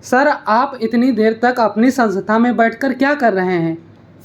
Sir आप इतनी देर तक अपनी संस्था में बैठकर क्या कर रहे हैं?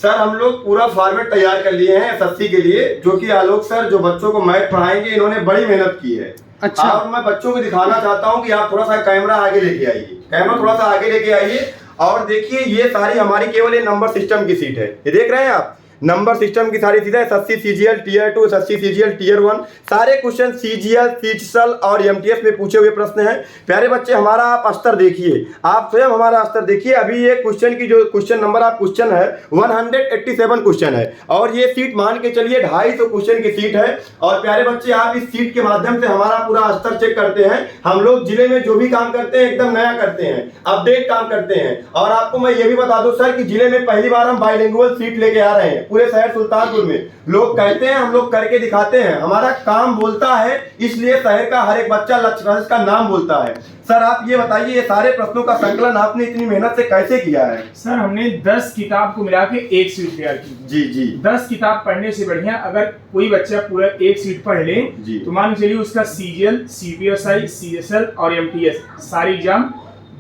सर हम लोग पूरा फॉर्मेट तैयार कर लिए हैं एसएससी के लिए, जो कि आलोक सर जो बच्चों को मैथ पढ़ाएंगे इन्होंने बड़ी मेहनत की है। अच्छा। और मैं बच्चों को दिखाना चाहता हूं कि आप थोड़ा सा कैमरा आगे लेके आइए, कैमरा थोड़ा सा आगे लेके आइए और देखिए ये सारी हमारी केवल ये नंबर सिस्टम की सीट है। ये देख रहे हैं आप, नंबर सिस्टम की सारी चीजें SSC CGL tier 2, SSC CGL tier 1, सारे क्वेश्चन सीजीएल, सीजीएल और एमटीएस में पूछे हुए प्रश्न हैं। प्यारे बच्चे हमारा आप स्तर देखिए, आप स्वयं हमारा स्तर देखिए। अभी ये क्वेश्चन की जो क्वेश्चन नंबर आप क्वेश्चन है 187 क्वेश्चन है और ये सीट मान के चलिए 250 क्वेश्चन की सीट है। और प्यारे बच्चे आप इस सीट के माध्यम से हमारा पूरा स्तर चेक करते हैं। हम लोग जिले में जो भी काम करते हैं एकदम नया करते हैं, अपडेट काम करते हैं। और आपको मैं ये भी बता दूं सर कि जिले में पहली बार हम बाइलिंगुअल सीट लेके आ रहे हैं पूरे शहर सुल्तानपुर में। लोग कहते हैं, हम लोग करके दिखाते हैं। हमारा काम बोलता है, इसलिए शहर का हर एक बच्चा लक्ष्य का नाम बोलता है। सर आप ये बताइए, ये सारे प्रश्नों का संकलन आपने इतनी मेहनत से कैसे किया है? सर हमने 10 किताब को मिला के एक सीट तैयार की। जी जी। 10 किताब पढ़ने से बढ़िया अगर कोई बच्चा पूरा एक सीट पढ़ ले तो मान के चलिए उसका सीजीएल, सीपीएसआई, सीएसएल और एमटीएस सारे एग्जाम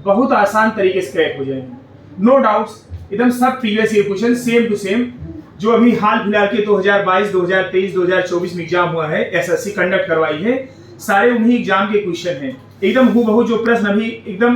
बहुत आसान तरीके से क्रैक हो जाएंगे। नो डाउट्स, एकदम सब previous year question same to same जो अभी हाल फिलहाल के 2022, 2023, 2024 में एग्जाम हुआ है, एसएससी कंडक्ट करवाई है, सारे उन्हीं एग्जाम के क्वेश्चन हैं। एकदम हूबहू जो प्रश्न अभी एकदम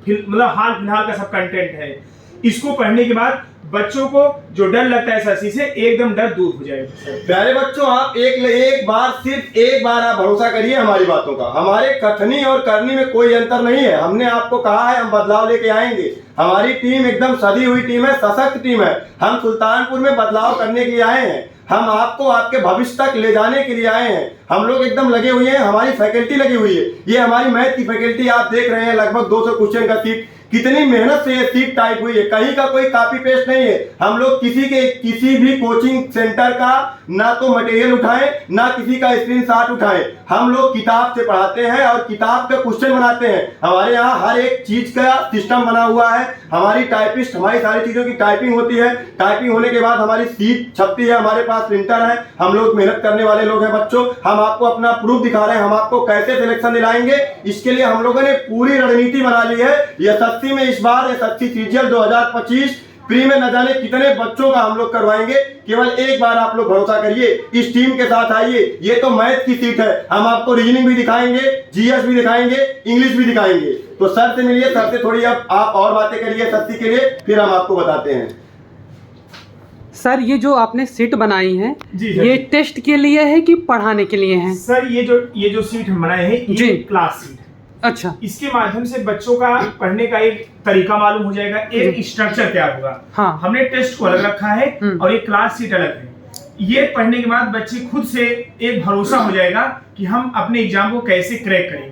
मतलब हाल फिलहाल का सब कंटेंट है। इसको पढ़ने के बाद बच्चों को जो डर लगता है एसएससी से एकदम डर दूर हो जाएगा। प्यारे बच्चों आप एक बार सिर्फ एक बार आप भरोसा करिए हमारी बातों का। हमारे कथनी और करनी में कोई अंतर नहीं है। हमने आपको कहा है हम बदलाव लेके आएंगे। हमारी टीम एकदम सदी हुई टीम है, सशक्त टीम है। हम सुल्तानपुर में बदलाव करने के लिए आए हैं। हम आपको आपके भविष्य तक ले जाने के लिए आए हैं। हम लोग एकदम लगे हुए हैं, हमारी फैकल्टी लगी हुई है। ये हमारी मैथ की फैकल्टी आप देख रहे हैं, लगभग 200 क्वेश्चन का सीट। कितनी मेहनत से ये सीट टाइप हुई है, कहीं का कोई कॉपी पेस्ट नहीं है। हम लोग किसी भी कोचिंग सेंटर का ना तो मटेरियल उठाएं ना किसी का स्क्रीनशॉट उठाएं। हम लोग किताब से पढ़ाते हैं और किताब का क्वेश्चन बनाते हैं। हमारे यहाँ हर एक चीज का सिस्टम बना हुआ है। हमारी टाइपिस्ट हमारी सारी चीजों की टाइपिंग होती है। टाइपिंग होने के बाद हमारी सीट छपती है, हमारे पास प्रिंटर है। हम लोग मेहनत करने वाले लोग हैं बच्चों। हम आपको अपना प्रूफ दिखा रहे हैं। हम आपको कैसे सिलेक्शन दिलाएंगे इसके लिए हम लोगों ने पूरी रणनीति बना ली है। एसएससी में इस बार एसएससी सीजीएल 2025 प्री में न जाने कितने बच्चों का हम लोग करवाएंगे। केवल एक बार आप लोग भरोसा करिए, इस टीम के साथ आइए। ये तो मैथ की सीट है, हम आपको रीजनिंग भी दिखाएंगे, जीएस भी दिखाएंगे, इंग्लिश भी दिखाएंगे। तो सर से मिलिए, सर से थोड़ी अब आप और बातें करिए एसएससी के लिए, फिर हम आपको बताते हैं। सर ये जो आपने सीट बनाई है ये टेस्ट के लिए है कि पढ़ाने के लिए है? सर ये जो सीट हम बनाए हैं ये क्लास सीट। अच्छा। इसके माध्यम से बच्चों का पढ़ने का एक तरीका मालूम हो जाएगा, एक स्ट्रक्चर तैयार होगा। हाँ। हमने टेस्ट को अलग रखा है और ये क्लास सीट अलग है। ये पढ़ने के बाद बच्चे खुद से एक भरोसा हो जाएगा कि हम अपने एग्जाम को कैसे क्रैक करेंगे।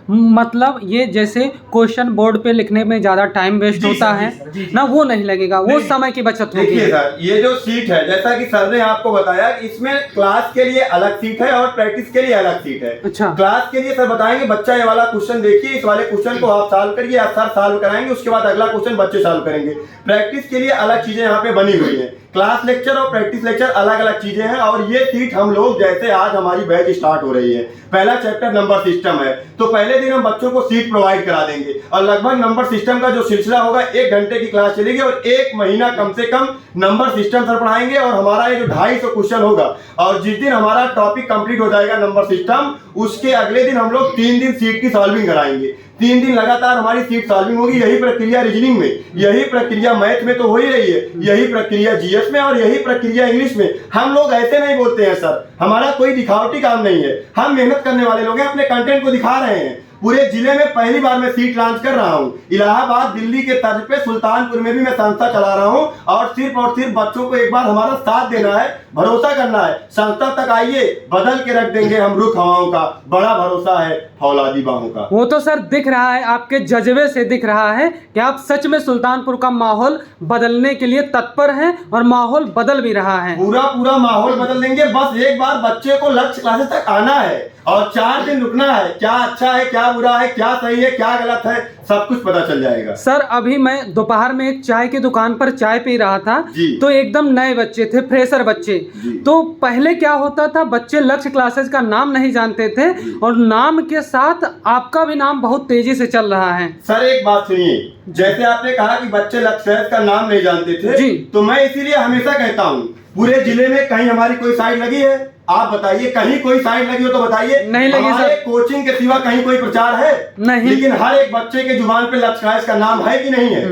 मतलब ये जैसे क्वेश्चन बोर्ड पे लिखने में ज्यादा टाइम वेस्ट होता है ना, वो नहीं लगेगा, वो समय की बचत होगी। देखिए सर ये जो सीट है, जैसा कि सर ने आपको बताया, इसमें क्लास के लिए अलग सीट है और प्रैक्टिस के लिए अलग सीट है। अच्छा। क्लास के लिए सर बताएंगे बच्चा ये वाला क्वेश्चन देखिए, इस वाले क्वेश्चन को आप सॉल्व करिए, आप सर सॉल्व कराएंगे, उसके बाद अगला क्वेश्चन बच्चे सॉल्व करेंगे। प्रैक्टिस के लिए अलग चीजें यहाँ पे बनी हुई है। क्लास लेक्चर और प्रैक्टिस लेक्चर अलग अलग चीजें हैं। और ये सीट हम लोग जैसे आज हमारी बैच स्टार्ट हो रही है, पहला चैप्टर नंबर सिस्टम है, तो पहले दिन हम बच्चों को सीट प्रोवाइड करा देंगे। और लगभग नंबर सिस्टम का जो सिलसिला होगा 1 घंटे की क्लास चलेगी और 1 महीना कम से कम नंबर सिस्टम सर पढ़ाएंगे। और हमारा ये जो 250 क्वेश्चन होगा, और जिस दिन हमारा टॉपिक कंप्लीट हो जाएगा नंबर सिस्टम, उसके अगले दिन हम लोग 3 दिन सीट की सॉल्विंग कराएंगे। 3 दिन लगातार हमारी सीट सॉल्विंग होगी। यही प्रक्रिया रीजनिंग में, यही प्रक्रिया मैथ में तो हो ही रही है, यही प्रक्रिया जीएस में और यही प्रक्रिया इंग्लिश में। हम लोग ऐसे नहीं बोलते हैं सर, हमारा कोई दिखावटी काम नहीं है। हम मेहनत करने वाले लोग हैं, अपने कंटेंट को दिखा रहे हैं। पूरे जिले में पहली बार मैं सीट लॉन्च कर रहा हूं। इलाहाबाद, दिल्ली के तर्ज पे सुल्तानपुर में भी मैं संस्था चला रहा हूं। और सिर्फ बच्चों को एक बार हमारा साथ देना है, भरोसा करना है। संस्था तक आइए, बदल के रख देंगे हम रुख हवाओं का। बड़ा भरोसा है फौलादी बाहों का। वो तो सर दिख रहा है, आपके जज्बे से दिख रहा है कि आप सच में सुल्तानपुर का माहौल बदलने के लिए तत्पर हैं और माहौल बदल भी रहा है। पूरा माहौल बदल देंगे। बस एक बार बार बच्चे को लक्ष्य क्लासेस तक आना है और 4 दिन रुकना है, क्या अच्छा है, क्या बुरा है, क्या सही है, क्या गलत है, सब कुछ पता चल जाएगा। सर अभी मैं दोपहर में एक चाय की दुकान पर चाय पी रहा था, तो एकदम नए बच्चे थे, फ्रेशर बच्चे। तो पहले क्या होता था, बच्चे लक्ष्य क्लासेस का नाम नहीं जानते थे और नाम के साथ आपका भी नाम बहुत तेजी से चल रहा है। सर एक बात सुनिए, जैसे आपने कहा कि बच्चे लक्ष्य का नाम नहीं जानते थे जी, तो मैं इसीलिए हमेशा कहता हूँ पूरे जिले में कहीं हमारी कोई साइट लगी है? आप बताइए, कहीं कोई साइट लगी हो तो बताइए। नहीं लगी सर। कोचिंग के सिवा कहीं कोई प्रचार है? नहीं। लेकिन हर एक बच्चे के जुबान पे लक्ष्य क्लास का नाम है कि नहीं है?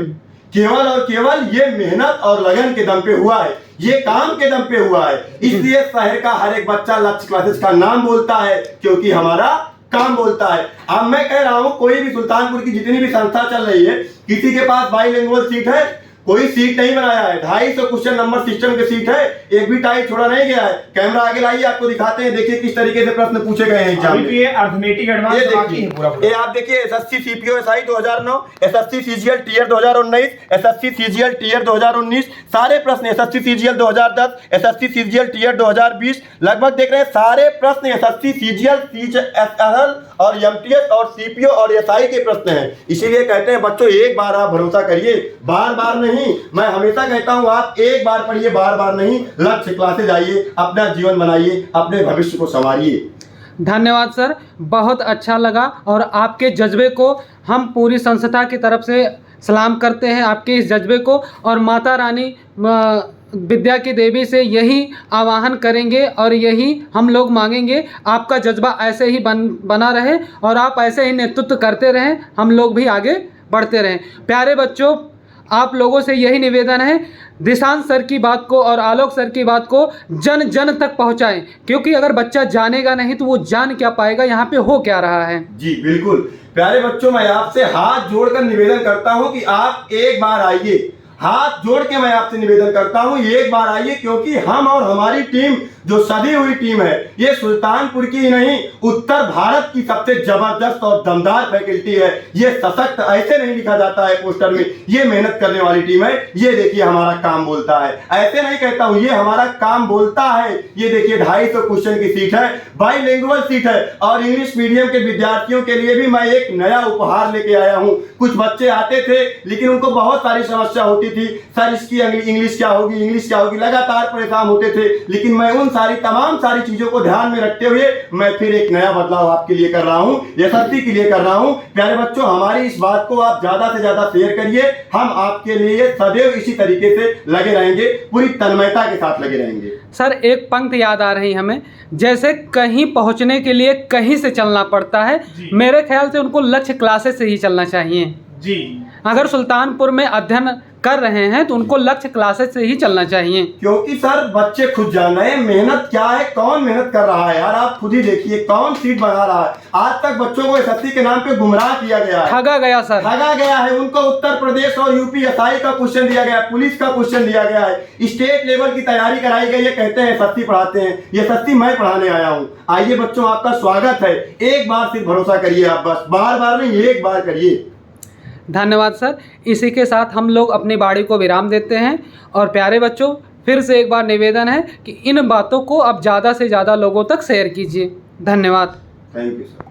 केवल और केवल ये मेहनत और लगन के दम पे हुआ है, ये काम के दम पे हुआ है। इसलिए शहर का हर एक बच्चा लक्ष्य क्लासेस का नाम बोलता है, क्योंकि हमारा काम बोलता है। अब मैं कह रहा हूँ कोई भी सुल्तानपुर की जितनी भी संस्था चल रही है, किसी के पास बाइलिंगुअल सीट है? कोई सीट नहीं बनाया है। 250 क्वेश्चन नंबर सिस्टम की सीट है, एक भी टाइप छोड़ा नहीं गया है। कैमरा आगे लाइए, आपको दिखाते हैं, देखिए किस तरीके से प्रश्न पूछे गए हैं एग्जाम में। ये अर्थमेटिक एडवांस ये आप देखिए, SSC CPO SI 2009, SSC CGL tier 2019, SSC CGL tier 2019, सारे प्रश्न SSC CGL 2010, SSC CGL tier 2020, लगभग देख रहे हैं सारे प्रश्न एसएससी सीजीएल सीजीएल और एमटीएस और सीपीओ और एसआई के प्रश्न हैं। इसीलिए कहते हैं बच्चों एक बार आप भरोसा करिए, बार बार नहीं। मैं हमेशा कहता हूं आप एक बार पढ़िए, बार बार नहीं। लक्ष्य क्लासेस आइए, अपना जीवन बनाइए, अपने भविष्य को संवारिए। धन्यवाद सर, बहुत अच्छा लगा और आपके जज्बे को हम पूरी संस्था की तरफ से सलाम करते हैं, आपके इस जज्बे को। और माता रानी विद्या की देवी से यही आवाहन करेंगे और यही हम लोग मांगेंगे, आपका जज्बा ऐसे ही बना रहे और आप ऐसे ही नेतृत्व करते रहें, हम लोग भी आगे बढ़ते रहें। प्यारे बच्चों, आप लोगों से यही निवेदन है, दिशांत सर की बात को और आलोक सर की बात को जन जन तक पहुंचाएं, क्योंकि अगर बच्चा जानेगा नहीं तो वो जान क्या पाएगा यहाँ पे हो क्या रहा है। जी बिल्कुल। प्यारे बच्चों, मैं आपसे हाथ जोड़कर निवेदन करता हूं कि आप एक बार आइए, हाथ जोड़ के मैं आपसे निवेदन करता हूं एक बार आइए, क्योंकि हम और हमारी टीम जो सदी हुई टीम है, ये सुल्तानपुर की ही नहीं उत्तर भारत की सबसे जबरदस्त और दमदार फैकल्टी है। ये सशक्त ऐसे नहीं लिखा जाता है पोस्टर में, ये मेहनत करने वाली टीम है। ये देखिए हमारा काम बोलता है, ऐसे नहीं कहता हूं, ये हमारा काम बोलता है। ये देखिए 250 क्वेश्चन की सीट है, बाइलिंगुअल सीट है और इंग्लिश मीडियम के विद्यार्थियों के लिए भी मैं एक नया उपहार लेके आया हूं। कुछ बच्चे आते थे लेकिन उनको बहुत सारी समस्या होती थी, सर इसकी इंग्लिश क्या होगी, इंग्लिश क्या होगी, लगातार परेशान होते थे। लेकिन मैं उन तमाम सारी चीजों को ध्यान में रखते हुए मैं फिर एक नया बदलाव आपके लिए कर रहा हूं, एसएससी के लिए कर रहा हूं। प्यारे बच्चों, हमारी इस बात को आप ज्यादा से ज्यादा शेयर करिए, हम आपके लिए सदैव इसी तरीके से लगे रहेंगे, पूरी तन्मयता के साथ लगे रहेंगे। सर एक पंक्ति याद आ रही हमें, जैसे कहीं पहुंचने के लिए कहीं से चलना पड़ता है, मेरे ख्याल से उनको लक्ष्य क्लासेस से ही चलना चाहिए जी। अगर सुल्तानपुर में अध्ययन कर रहे हैं तो उनको लक्ष्य क्लासेस से ही चलना चाहिए, क्योंकि सर बच्चे खुद जान रहे हैं मेहनत क्या है, कौन मेहनत कर रहा है। यार आप खुद ही देखिए कौन सीट बना रहा है। आज तक बच्चों को एसएससी के नाम पे गुमराह किया गया है, ठगा गया सर, ठगा गया है। उनको उत्तर प्रदेश और यूपी एसआई का क्वेश्चन दिया गया है, पुलिस का क्वेश्चन दिया गया है, स्टेट लेवल की तैयारी कराई गई है। कहते हैं एसएससी पढ़ाते हैं, ये एसएससी मैं पढ़ाने आया हूँ। आइए बच्चों, आपका स्वागत है। एक बार सिर्फ भरोसा करिए, आप बस बार बार नहीं, एक बार करिए। धन्यवाद सर। इसी के साथ हम लोग अपनी बाड़ी को विराम देते हैं। और प्यारे बच्चों, फिर से एक बार निवेदन है कि इन बातों को आप ज़्यादा से ज़्यादा लोगों तक शेयर कीजिए। धन्यवाद। Thank you sir.